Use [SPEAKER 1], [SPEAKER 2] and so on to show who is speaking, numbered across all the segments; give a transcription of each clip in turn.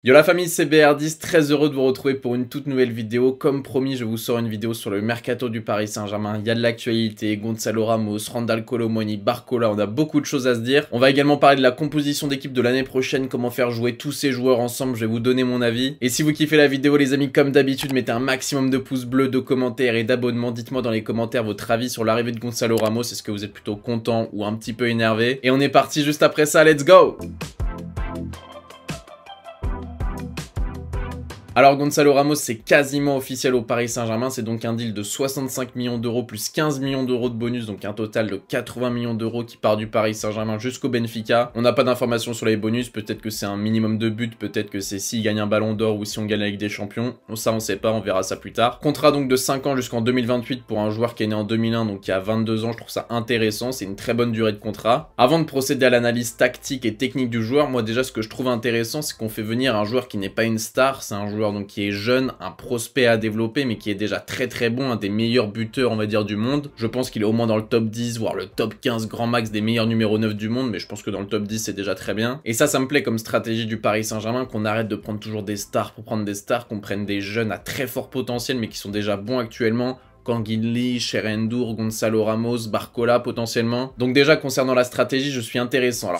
[SPEAKER 1] Yo la famille, c'est BR10, très heureux de vous retrouver pour une toute nouvelle vidéo. Comme promis, je vous sors une vidéo sur le mercato du Paris Saint-Germain. Il y a de l'actualité, Gonzalo Ramos, Randal Kolo Muani, Barcola, on a beaucoup de choses à se dire. On va également parler de la composition d'équipe de l'année prochaine, comment faire jouer tous ces joueurs ensemble, je vais vous donner mon avis. Et si vous kiffez la vidéo les amis, comme d'habitude, mettez un maximum de pouces bleus, de commentaires et d'abonnements. Dites-moi dans les commentaires votre avis sur l'arrivée de Gonzalo Ramos, est-ce que vous êtes plutôt content ou un petit peu énervé? Et on est parti juste après ça, let's go! Alors Gonzalo Ramos c'est quasiment officiel au Paris Saint-Germain, c'est donc un deal de 65 millions d'euros plus 15 millions d'euros de bonus, donc un total de 80 millions d'euros qui part du Paris Saint-Germain jusqu'au Benfica. On n'a pas d'informations sur les bonus, peut-être que c'est un minimum de buts, peut-être que c'est s'il gagne un ballon d'or ou si on gagne la Ligue des Champions. Ça on sait pas, on verra ça plus tard. Contrat donc de 5 ans jusqu'en 2028 pour un joueur qui est né en 2001, donc qui a 22 ans, je trouve ça intéressant, c'est une très bonne durée de contrat. Avant de procéder à l'analyse tactique et technique du joueur, moi déjà ce que je trouve intéressant c'est qu'on fait venir un joueur qui n'est pas une star, c'est un joueur donc qui est jeune, un prospect à développer mais qui est déjà très bon, un des meilleurs buteurs on va dire du monde. Je pense qu'il est au moins dans le top 10 voire le top 15 grand max des meilleurs numéro 9 du monde, mais je pense que dans le top 10 c'est déjà très bien. Et ça me plaît comme stratégie du Paris Saint-Germain, qu'on arrête de prendre toujours des stars pour prendre des stars, qu'on prenne des jeunes à très fort potentiel mais qui sont déjà bons actuellement. Kanguinli, Cherendour, Gonzalo Ramos, Barcola potentiellement. Donc déjà concernant la stratégie je suis intéressant.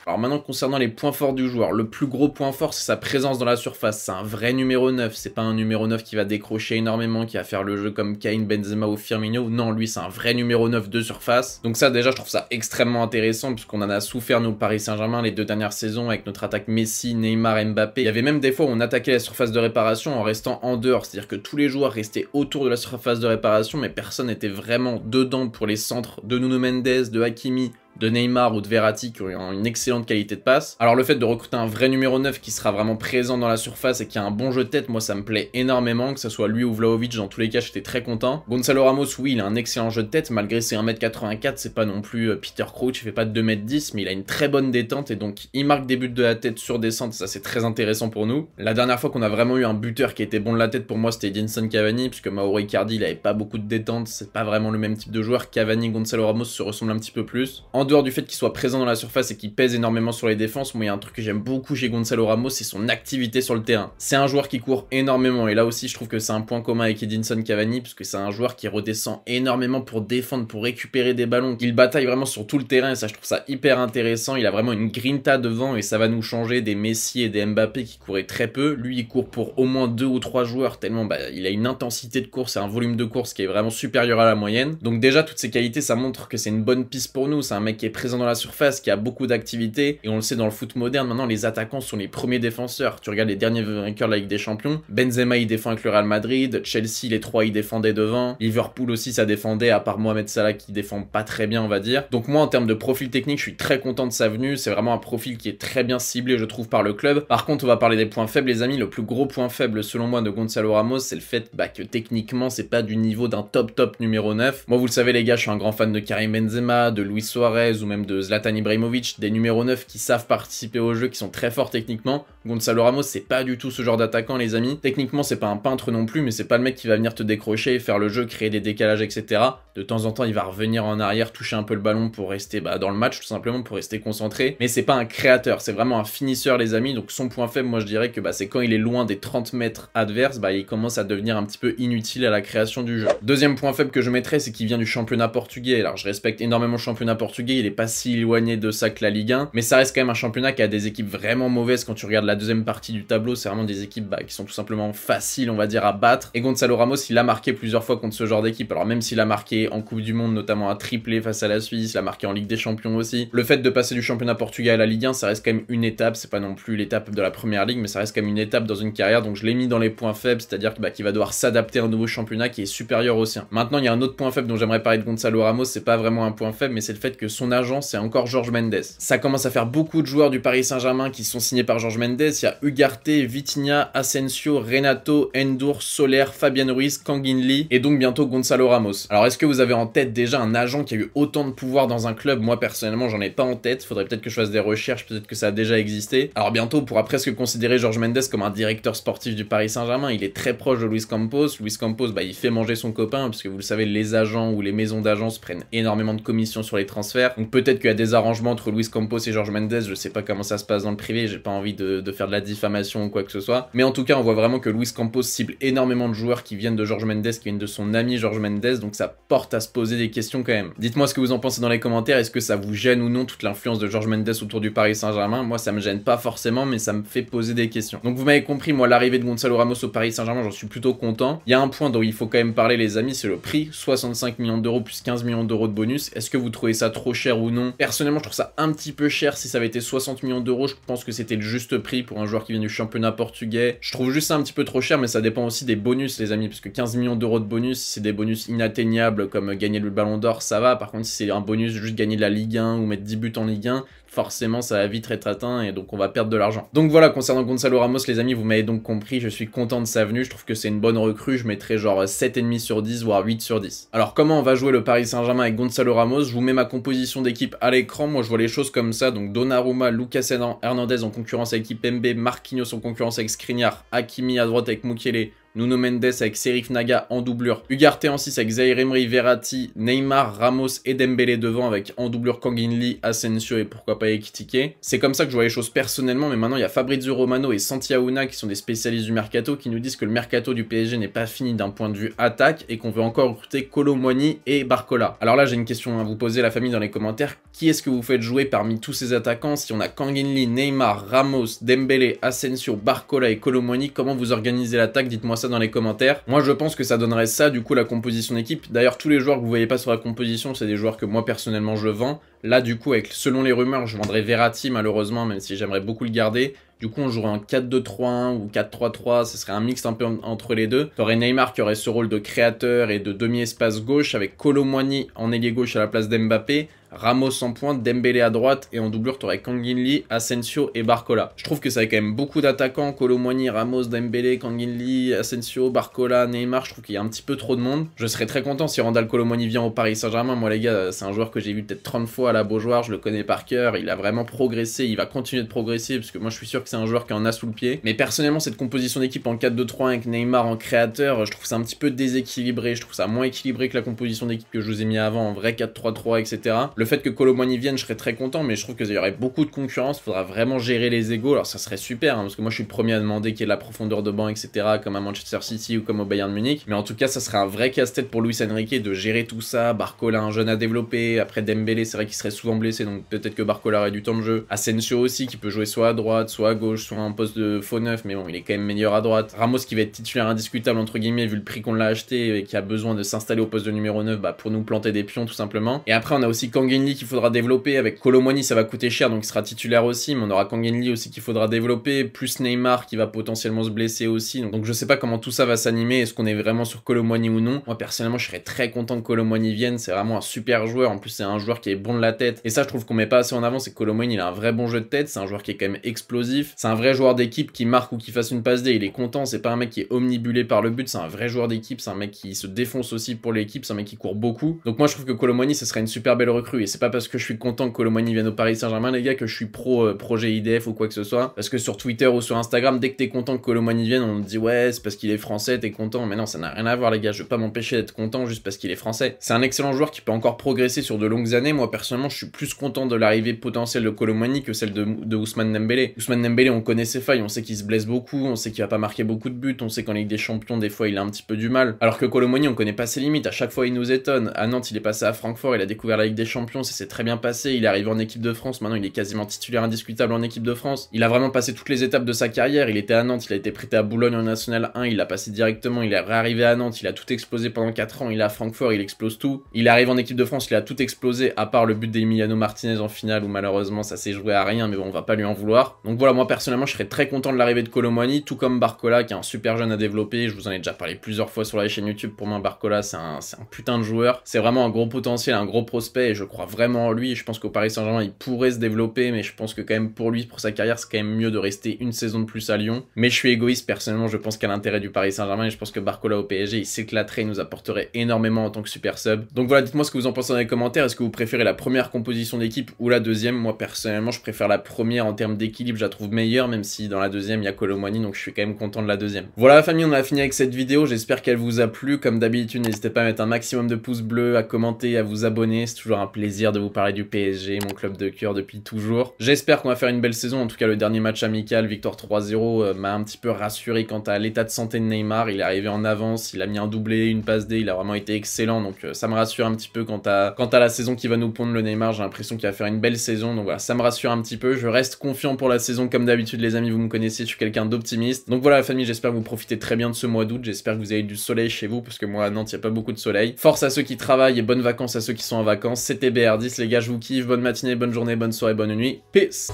[SPEAKER 1] Alors maintenant concernant les points forts du joueur, le plus gros point fort c'est sa présence dans la surface, c'est un vrai numéro 9, c'est pas un numéro 9 qui va décrocher énormément, qui va faire le jeu comme Kane, Benzema ou Firmino, non lui c'est un vrai numéro 9 de surface, donc ça déjà je trouve ça extrêmement intéressant puisqu'on en a souffert nous Paris Saint-Germain les deux dernières saisons avec notre attaque Messi, Neymar, Mbappé, il y avait même des fois où on attaquait la surface de réparation en restant en dehors, c'est-à-dire que tous les joueurs restaient autour de la surface de réparation mais personne n'était vraiment dedans pour les centres de Nuno Mendes, de Hakimi, de Neymar ou de Verratti qui ont une excellente qualité de passe. Alors le fait de recruter un vrai numéro 9 qui sera vraiment présent dans la surface et qui a un bon jeu de tête, moi ça me plaît énormément, que ce soit lui ou Vlahovic, dans tous les cas j'étais très content. Gonzalo Ramos, oui il a un excellent jeu de tête, malgré ses 1m84, c'est pas non plus Peter Crouch, il fait pas de 2m10, mais il a une très bonne détente et donc il marque des buts de la tête sur descente, ça c'est très intéressant pour nous. La dernière fois qu'on a vraiment eu un buteur qui était bon de la tête pour moi c'était Edinson Cavani, puisque Mauro Icardi il avait pas beaucoup de détente, c'est pas vraiment le même type de joueur. Cavani et Gonzalo Ramos se ressemblent un petit peu plus. En dehors du fait qu'il soit présent dans la surface et qu'il pèse énormément sur les défenses, moi il y a un truc que j'aime beaucoup chez Gonzalo Ramos, c'est son activité sur le terrain. C'est un joueur qui court énormément et là aussi je trouve que c'est un point commun avec Edinson Cavani puisque c'est un joueur qui redescend énormément pour défendre, pour récupérer des ballons. Il bataille vraiment sur tout le terrain et ça je trouve ça hyper intéressant. Il a vraiment une grinta devant et ça va nous changer des Messi et des Mbappé qui couraient très peu. Lui il court pour au moins 2 ou 3 joueurs tellement il a une intensité de course et un volume de course qui est vraiment supérieur à la moyenne. Donc déjà toutes ces qualités ça montre que c'est une bonne piste pour nous. C'est un mec qui est présent dans la surface, qui a beaucoup d'activité et on le sait dans le foot moderne maintenant les attaquants sont les premiers défenseurs. Tu regardes les derniers vainqueurs de la Ligue des Champions, Benzema il défend avec le Real Madrid, Chelsea les trois ils défendaient devant, Liverpool aussi ça défendait à part Mohamed Salah qui défend pas très bien on va dire. Donc moi en termes de profil technique je suis très content de sa venue, c'est vraiment un profil qui est très bien ciblé je trouve par le club. Par contre on va parler des points faibles les amis, le plus gros point faible selon moi de Gonzalo Ramos c'est le fait que techniquement c'est pas du niveau d'un top numéro 9. Moi vous le savez les gars je suis un grand fan de Karim Benzema, de Luis Suarez ou même de Zlatan Ibrahimovic, des numéros 9 qui savent participer au jeu, qui sont très forts techniquement. Gonzalo Ramos c'est pas du tout ce genre d'attaquant les amis, techniquement c'est pas un peintre non plus mais c'est pas le mec qui va venir te décrocher, faire le jeu, créer des décalages etc. De temps en temps il va revenir en arrière, toucher un peu le ballon pour rester dans le match tout simplement, pour rester concentré, mais c'est pas un créateur, c'est vraiment un finisseur les amis. Donc son point faible moi je dirais que c'est quand il est loin des 30 mètres adverses, il commence à devenir un petit peu inutile à la création du jeu. Deuxième point faible que je mettrais c'est qu'il vient du championnat portugais. Alors je respecte énormément le championnat portugais, il est pas si éloigné de ça que la Ligue 1, mais ça reste quand même un championnat qui a des équipes vraiment mauvaises. Quand tu regardes la deuxième partie du tableau c'est vraiment des équipes qui sont tout simplement faciles on va dire à battre, et Gonzalo Ramos il a marqué plusieurs fois contre ce genre d'équipe. Alors même s'il a marqué en Coupe du Monde notamment un triplé face à la Suisse, il a marqué en Ligue des Champions aussi, le fait de passer du championnat portugais à la Ligue 1 ça reste quand même une étape, c'est pas non plus l'étape de la première ligue mais ça reste quand même une étape dans une carrière, donc je l'ai mis dans les points faibles, c'est à dire qu'il va devoir s'adapter à un nouveau championnat qui est supérieur au sien. Maintenant il y a un autre point faible dont j'aimerais parler de Gonzalo Ramos, c'est pas vraiment un point faible mais c'est le fait que son agent c'est encore Jorge Mendes. Ça commence à faire beaucoup de joueurs du Paris Saint-Germain qui sont signés par Jorge Mendes, il y a Ugarte, Vitinha, Asensio, Renato, Endur, Soler, Fabian Ruiz, Kanguinli et donc bientôt Gonzalo Ramos. Alors est-ce que vous avez en tête déjà un agent qui a eu autant de pouvoir dans un club? Moi personnellement j'en ai pas en tête, faudrait peut-être que je fasse des recherches, peut-être que ça a déjà existé. Alors bientôt on pourra presque considérer Jorge Mendes comme un directeur sportif du Paris Saint-Germain, il est très proche de Luis Campos. Luis Campos il fait manger son copain puisque vous le savez les agents ou les maisons d'agences prennent énormément de commissions sur les transferts. transfert. Donc peut-être qu'il y a des arrangements entre Luis Campos et Jorge Mendes, je sais pas comment ça se passe dans le privé, j'ai pas envie de faire de la diffamation ou quoi que ce soit. Mais en tout cas, on voit vraiment que Luis Campos cible énormément de joueurs qui viennent de Jorge Mendes, qui viennent de son ami Jorge Mendes, donc ça porte à se poser des questions quand même. Dites-moi ce que vous en pensez dans les commentaires, est-ce que ça vous gêne ou non toute l'influence de Jorge Mendes autour du Paris Saint-Germain? Moi ça me gêne pas forcément, mais ça me fait poser des questions. Donc vous m'avez compris, moi l'arrivée de Gonzalo Ramos au Paris Saint-Germain, j'en suis plutôt content. Il y a un point dont il faut quand même parler les amis, c'est le prix, 65 millions d'euros plus 15 millions d'euros de bonus. Est-ce que vous trouvez ça trop cher ou non? Personnellement je trouve ça un petit peu cher. Si ça avait été 60 millions d'euros, je pense que c'était le juste prix pour un joueur qui vient du championnat portugais. Je trouve juste ça un petit peu trop cher, mais ça dépend aussi des bonus les amis, parce que 15 millions d'euros de bonus, si c'est des bonus inatteignables comme gagner le Ballon d'Or, ça va. Par contre si c'est un bonus juste gagner de la Ligue 1 ou mettre 10 buts en Ligue 1, forcément ça va vite être atteint et donc on va perdre de l'argent. Donc voilà, concernant Gonzalo Ramos les amis, vous m'avez donc compris, je suis content de sa venue, je trouve que c'est une bonne recrue, je mettrais genre 7,5 sur 10 voire 8 sur 10. Alors comment on va jouer le Paris Saint-Germain avec Gonzalo Ramos? Je vous mets ma composition d'équipe à l'écran, moi je vois les choses comme ça, donc Donnarumma, Lucas Hernandez en concurrence avec Kimpembe, Marquinhos en concurrence avec Skriniar, Hakimi à droite avec Mukiele, Nuno Mendes avec Serif Naga en doublure, Ugarte en 6 avec Zaïre Emery, Verratti, Neymar, Ramos et Dembélé devant avec en doublure Kangin Lee, Asensio et pourquoi pas Ekitike. C'est comme ça que je vois les choses personnellement, mais maintenant il y a Fabrizio Romano et Santi Aouna qui sont des spécialistes du mercato qui nous disent que le mercato du PSG n'est pas fini d'un point de vue attaque et qu'on veut encore recruter Kolo Muani et Barcola. Alors là j'ai une question à vous poser la famille dans les commentaires, qui est-ce que vous faites jouer parmi tous ces attaquants? Si on a Kangin Lee, Neymar, Ramos, Dembélé, Asensio, Barcola et Kolo Muani, comment vous organisez l'attaque? Dites-moi ça dans les commentaires. Moi je pense que ça donnerait ça du coup la composition d'équipe. D'ailleurs tous les joueurs que vous voyez pas sur la composition c'est des joueurs que moi personnellement je vends. Là du coup avec selon les rumeurs je vendrais Verratti malheureusement, même si j'aimerais beaucoup le garder. Du coup, on jouerait en 4-2-3-1 ou 4-3-3, ce serait un mix un peu entre les deux. T'aurais Neymar qui aurait ce rôle de créateur et de demi-espace gauche avec Kolo Muani en ailier gauche à la place d'Mbappé, Ramos en pointe, Dembélé à droite et en doublure t'aurais Kangin Lee, Asensio et Barcola. Je trouve que ça a quand même beaucoup d'attaquants, Kolo Muani, Ramos, Dembélé, Kangin Lee, Asensio, Barcola, Neymar, je trouve qu'il y a un petit peu trop de monde. Je serais très content si Randal Kolo Muani vient au Paris Saint-Germain. Moi les gars, c'est un joueur que j'ai vu peut-être 30 fois à la Beaujoire, je le connais par cœur, il a vraiment progressé, il va continuer de progresser parce que moi je suis sûr que c'est un joueur qui en a sous le pied. Mais personnellement cette composition d'équipe en 4-2-3 avec Neymar en créateur, je trouve ça un petit peu déséquilibré, je trouve ça moins équilibré que la composition d'équipe que je vous ai mis avant en vrai 4-3-3 etc. Le fait que Kolo Muani vienne, je serais très content, mais je trouve qu'il y aurait beaucoup de concurrence, il faudra vraiment gérer les égos. Alors ça serait super, hein, parce que moi je suis le premier à demander qu'il y ait de la profondeur de banc, etc., comme à Manchester City ou comme au Bayern Munich. Mais en tout cas, ça serait un vrai casse-tête pour Luis Enrique de gérer tout ça. Barcola, un jeune à développer, après Dembélé, c'est vrai qu'il serait souvent blessé, donc peut-être que Barcola aurait du temps de jeu. Asensio aussi, qui peut jouer soit à droite, soit à gauche, soit un poste de faux neuf, mais bon, il est quand même meilleur à droite. Ramos qui va être titulaire indiscutable, entre guillemets, vu le prix qu'on l'a acheté, et qui a besoin de s'installer au poste de numéro 9, bah, pour nous planter des pions, tout simplement. Et après, on a aussi Kangin Lee qu'il faudra développer, avec Kolo Muani, ça va coûter cher, donc il sera titulaire aussi, mais on aura Kangin Lee aussi qu'il faudra développer, plus Neymar qui va potentiellement se blesser aussi, donc je sais pas comment tout ça va s'animer, est-ce qu'on est vraiment sur Kolo Muani ou non. Moi, personnellement, je serais très content que Kolo Muani vienne, c'est vraiment un super joueur, en plus c'est un joueur qui est bon de la tête, et ça je trouve qu'on met pas assez en avant, c'est que Kolo Muani, il a un vrai bon jeu de tête, c'est un joueur qui est quand même explosif, c'est un vrai joueur d'équipe qui marque ou qui fasse une passe D, il est content, c'est pas un mec qui est omnibulé par le but, c'est un vrai joueur d'équipe, c'est un mec qui se défonce aussi pour l'équipe, c'est un mec qui court beaucoup, donc moi je trouve que Kolo Muani, ce serait une super belle recrue, et c'est pas parce que je suis content que Kolo Muani vienne au Paris Saint-Germain les gars que je suis pro projet IDF ou quoi que ce soit, parce que sur Twitter ou sur Instagram, dès que t'es content que Kolo Muani vienne, on te dit ouais c'est parce qu'il est français, t'es content, mais non ça n'a rien à voir les gars, je vais pas m'empêcher d'être content juste parce qu'il est français. C'est un excellent joueur qui peut encore progresser sur de longues années. Moi personnellement je suis plus content de l'arrivée potentielle de Kolo Muani que celle de Ousmane Dembélé. Ousmane Dembélé on connaît ses failles, on sait qu'il se blesse beaucoup, on sait qu'il va pas marquer beaucoup de buts, on sait qu'en Ligue des Champions des fois il a un petit peu du mal, alors que Kolo Muani on connaît pas ses limites, à chaque fois il nous étonne. À Nantes il est passé à Francfort, il a découvert la Ligue des Champions, ça s'est très bien passé, il est arrivé en équipe de France, maintenant il est quasiment titulaire indiscutable en équipe de France. Il a vraiment passé toutes les étapes de sa carrière, il était à Nantes, il a été prêté à Boulogne en National 1, il a passé directement, il est réarrivé à Nantes, il a tout explosé pendant 4 ans, il est à Francfort, il explose tout. Il arrive en équipe de France, il a tout explosé, à part le but d'Emiliano Martinez en finale où malheureusement ça s'est joué à rien, mais bon on va pas lui en vouloir. Donc voilà, moi personnellement je serais très content de l'arrivée de Kolo Muani, tout comme Barcola qui est un super jeune à développer, je vous en ai déjà parlé plusieurs fois sur la chaîne YouTube. Pour moi Barcola c'est un putain de joueur, c'est vraiment un gros potentiel, un gros prospect et je crois vraiment en lui. Je pense qu'au Paris Saint-Germain il pourrait se développer, mais je pense que quand même pour lui, pour sa carrière, c'est quand même mieux de rester une saison de plus à Lyon. Mais je suis égoïste, personnellement, je pense qu'à l'intérêt du Paris Saint-Germain, et je pense que Barcola au PSG, il s'éclaterait, il nous apporterait énormément en tant que super sub. Donc voilà, dites-moi ce que vous en pensez dans les commentaires. Est-ce que vous préférez la première première composition d'équipe ou la deuxième. Moi personnellement je préfère la première en termes d'équilibre, je la trouve meilleure, même si dans la deuxième il y a Kolo Muani, donc je suis quand même content de la deuxième. Voilà la famille, on a fini avec cette vidéo, j'espère qu'elle vous a plu. Comme d'habitude, n'hésitez pas à mettre un maximum de pouces bleus, à commenter, à vous abonner, c'est toujours un plaisir de vous parler du PSG, mon club de cœur depuis toujours. J'espère qu'on va faire une belle saison, en tout cas le dernier match amical, victoire 3-0, m'a un petit peu rassuré quant à l'état de santé de Neymar. Il est arrivé en avance, il a mis un doublé, une passe D, il a vraiment été excellent, donc ça me rassure un petit peu quant à la saison qui va nous pondre le Neymar. J'ai l'impression qu'il va faire une belle saison, donc voilà, ça me rassure un petit peu. Je reste confiant pour la saison, comme d'habitude les amis, vous me connaissez, je suis quelqu'un d'optimiste. Donc voilà la famille, j'espère que vous profitez très bien de ce mois d'août, j'espère que vous avez du soleil chez vous, parce que moi à Nantes il n'y a pas beaucoup de soleil. Force à ceux qui travaillent et bonnes vacances à ceux qui sont en vacances. C'était BR10 les gars, je vous kiffe, bonne matinée, bonne journée, bonne soirée, bonne nuit, peace.